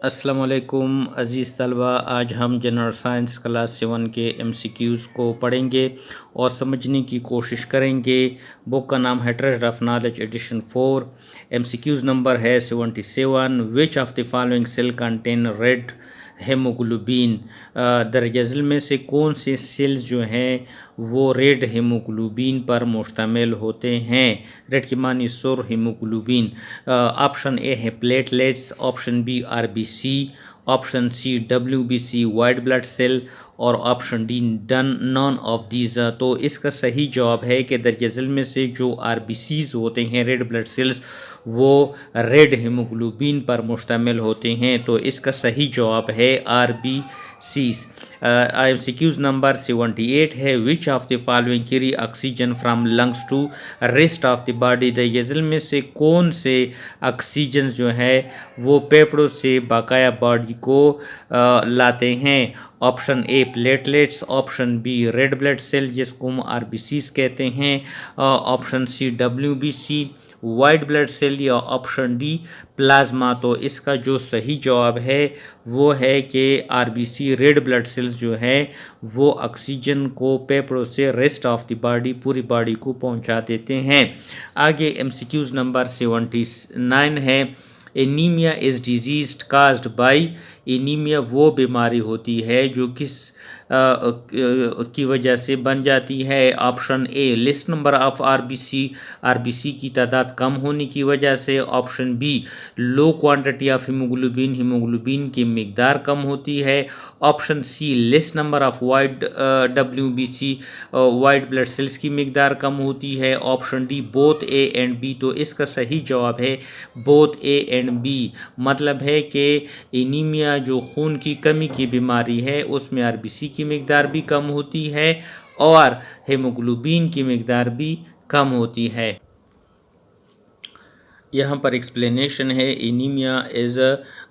अस्सलाम वालेकुम अज़ीज़ तलबा। आज हम जनरल साइंस क्लास 7 के MCQs को पढ़ेंगे और समझने की कोशिश करेंगे। बुक का नाम है treasure of knowledge edition 4। MCQs number है 77। Which of the following cell contain red haemoglobin. दरअसल में से कौन से सेल्स जो हैं वो रेड हेमोग्लोबिन पर मुश्तमिल होते हैं। रेड की मानी सुर, हेमोग्लोबिन। ऑप्शन ए है platelets, option B RBC, option C WBC white blood cell और option D none of these. तो इसका सही जवाब है कि दरअसल में से जो RBCs होते हैं रेड ब्लड सेल्स वो रेड हेमोग्लोबिन पर मुश्तमिल होते हैं। तो इसका सही जवाब है RBCs। MCQs नंबर 78 है which of the following carry oxygen from lungs to rest of the body. दरअसल में से कौन से ऑक्सीजन जो है वो फेफड़ों से बकाया बॉडी को लाते हैं। Option A platelets, option B red blood cell जिसको हम RBCs कहते हैं, option C WBC white blood cell या ऑप्शन डी प्लाज्मा। तो इसका जो सही जवाब है वो है कि RBC रेड ब्लड सेल्स जो है वो ऑक्सीजन को फेफड़ों से रेस्ट ऑफ द बॉडी पूरी बॉडी को पहुंचा देते हैं। आगे MCQs नंबर 79 है anaemia is disease caused by. Anaemia वो बीमारी होती है जो किस की वजह से बन जाती है। Option A least number of RBC की तादाद कम होने की वजह से, option B low quantity of haemoglobin की मिकदार कम होती है, option C least number of white WBC white blood cells की मिकदार कम होती है, option D both A and B। तो इसका सही जवाब है बोथ A एंड B। मतलब है कि एनीमिया जो खून की कमी की बीमारी है उसमें RBC की मिकदार भी कम होती है और हेमोग्लोबिन की मिकदार भी कम होती है। यहाँ पर एक्सप्लेनेशन है anaemia is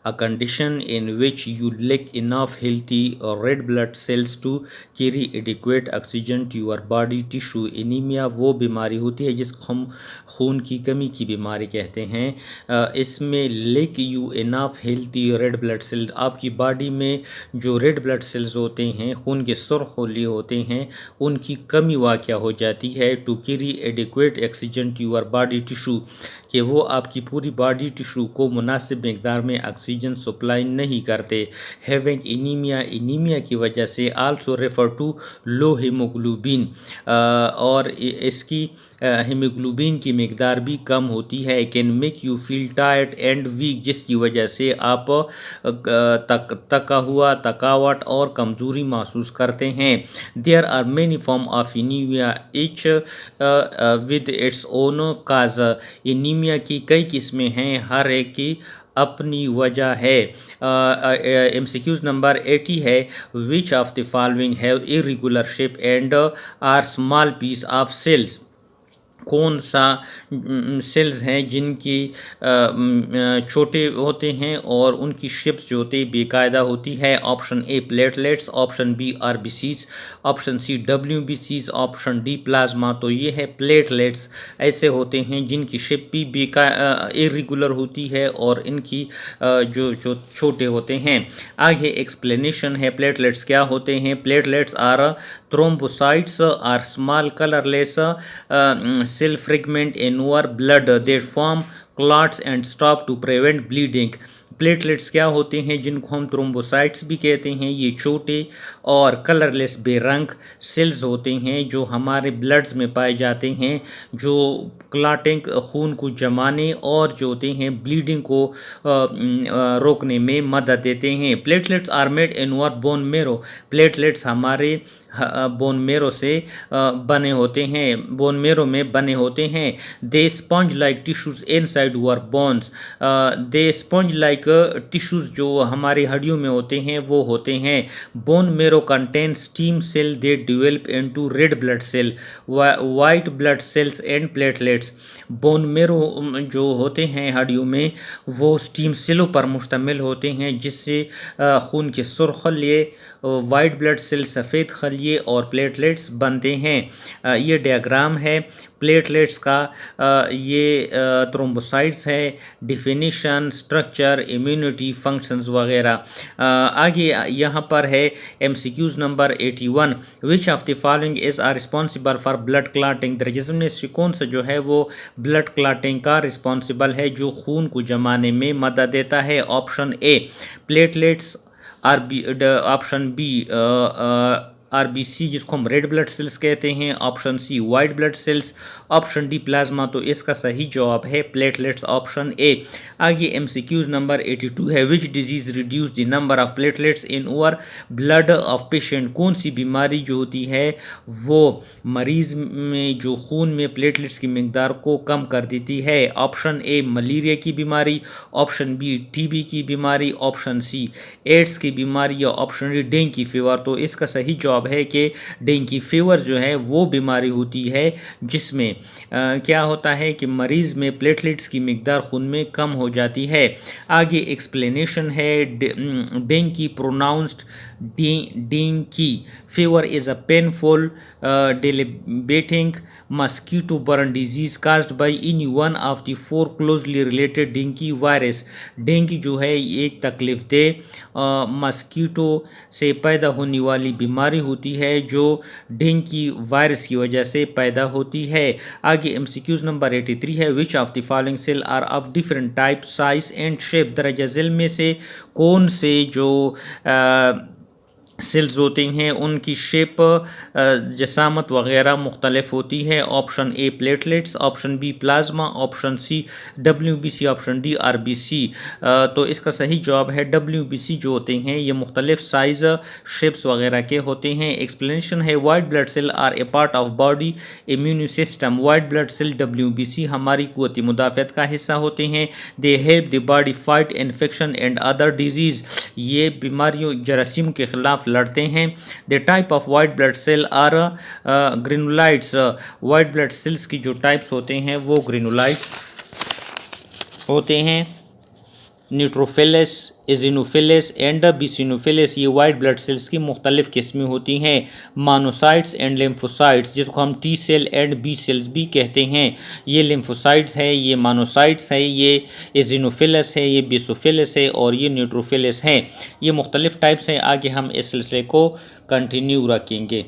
a condition in which you lack enough healthy red blood cells to carry adequate oxygen to your body tissue। Anaemia वो बीमारी होती है जिसको हम खून की कमी की बीमारी कहते हैं। इसमें lack you enough healthy red blood cells, आपकी बॉडी में जो रेड ब्लड सेल्स होते हैं खून के सुर्ख होली होते हैं उनकी कमी वाक़या हो जाती है। To carry adequate oxygen to your body tissue, कि वो आपकी पूरी बॉडी टिशू को मुनासिब मकदार में ऑक्सीजन सप्लाई नहीं करते। हैविंग एनीमिया की वजह से also refer to low haemoglobin, और इसकी हीमोग्लोबिन की मकदार भी कम होती है। Can make you feel tired and weak, जिसकी वजह से आप तका हुआ, थकावट और कमज़ोरी महसूस करते हैं। There are many form of anaemia each with its own cause. Anaemia की कई किस्में हैं, हर एक की अपनी वजह है। MCQs नंबर 80 है which of the following have irregular shape and are small piece of cells. कौन सा सेल्स हैं जिनकी छोटे होते हैं और उनकी शेप्स जो होती है बेकायदा होती है। Option A platelets, option B RBCs, option C WBCs, option D plasma. तो ये है प्लेटलेट्स, ऐसे होते हैं जिनकी शेप भी इरेगुलर होती है और इनकी जो छोटे होते हैं। आगे एक्सप्लेनेशन है प्लेटलेट्स क्या होते हैं। Platelets are thrombocytes are small colorless cell fragment in your blood that form clots and stop to prevent bleeding। Platelets क्या होते हैं जिनको हम थ्रोम्बोसाइट्स भी कहते हैं। ये छोटे और कलरलेस बेरंग सेल्स होते हैं जो हमारे ब्लड्स में पाए जाते हैं, जो क्लॉटिंग खून को जमाने और जो होते हैं ब्लीडिंग को रोकने में मदद देते हैं। Platelets are made in our bone marrow. Platelets हमारे बोन मेरो से बने होते हैं, बोन मेरो में बने होते हैं। They sponge like tissues inside our bones. They sponge like tissues जो हमारी हड्डियों में होते हैं वो होते हैं। Bone marrow contain stem cell they develop into red blood cell, white blood cells and platelets. Bone marrow जो होते हैं हड्डियों में वो स्टीम सेलों पर मुश्तमिल होते हैं जिससे खून के सुर्ख खलिए, वाइट ब्लड सेल सफ़ेद खलिए और प्लेटलेट्स बनते हैं। ये डायग्राम है प्लेटलेट्स का ये थ्रोम्बोसाइट्स है, डिफिनीशन, स्ट्रक्चर, इम्यूनिटी, फंक्शंस वगैरह। आगे यहाँ पर है MCQs number 81, which of the following is are responsible for blood clotting, दरअसल में से कौन सा जो है वो ब्लड क्लॉटिंग का रिस्पॉन्सिबल है, जो खून को जमाने में मदद देता है? Option A platelets, option B RBC जिसको हम रेड ब्लड सेल्स कहते हैं, option C white blood cells, option D plasma. तो इसका सही जवाब है प्लेटलेट्स, ऑप्शन ए। आगे MCQs नंबर 82 है, which disease reduce the number of platelets in over blood of patient, कौन सी बीमारी जो होती है वो मरीज में जो खून में प्लेटलेट्स की मिकदार को कम कर देती है? ऑप्शन ए मलेरिया की बीमारी, ऑप्शन बी TB की बीमारी, ऑप्शन सी एड्स की बीमारी, या ऑप्शन डी डेंगू फीवर। तो इसका सही जवाब है कि डेंगू फीवर जो है वो बीमारी होती है जिसमें क्या होता है कि मरीज़ में प्लेटलेट्स की मिकदार खून में कम हो जाती है। आगे एक्सप्लेनेशन है, dengue pronounced dengue fever is a painful debilitating mosquito-borne disease caused by any one of the four closely related dengue virus। Dengue जो है एक तकलीफ दे मस्कीटो से पैदा होने वाली बीमारी होती है जो डेंगू वायरस की वजह से पैदा होती है। आगे MCQs नंबर 83 है, which of the following cell are of different type, size and shape, दरअसल झेल में से कौन से जो सेल्स होते हैं उनकी शेप, जसामत वगैरह मुख्तलिफ होती है? Option A platelets, option B plasma, option C WBC, option D RBC। तो इसका सही जवाब है WBC जो होते हैं ये मुख्तलिफ साइज़ शेप्स वगैरह के होते हैं। एक्सप्लेनेशन है, white blood cell are a part of body immune system, white blood cell WBC हमारी क़ुव्वत मुदाफ़त का हिस्सा होते हैं। They help the body fight infection and other disease, ये बीमारियों जरासीम के ख़िलाफ़ लड़ते हैं। The type of white blood cell are granulites, white blood cells की जो टाइप्स होते हैं वो ग्रेनुलाइट्स होते हैं। न्यूट्रोफिलस, एजिनोफिलस एंड बिसिनोफिलस, ये वाइट ब्लड सेल्स की मुख्तलिफ किस्में होती हैं। मानोसाइट्स एंड लिम्फोसाइट्स, जिसको हम T cell and B cells भी कहते हैं, ये लिम्फोसाइट्स है, ये मानोसाइट्स है, ये एजिनोफिलस है, ये बिसोफिलस है और ये न्यूट्रोफिलस है। ये मुख्तलिफ टाइप्स हैं। आगे हम इस सिलसिले को कंटिन्यू रखेंगे।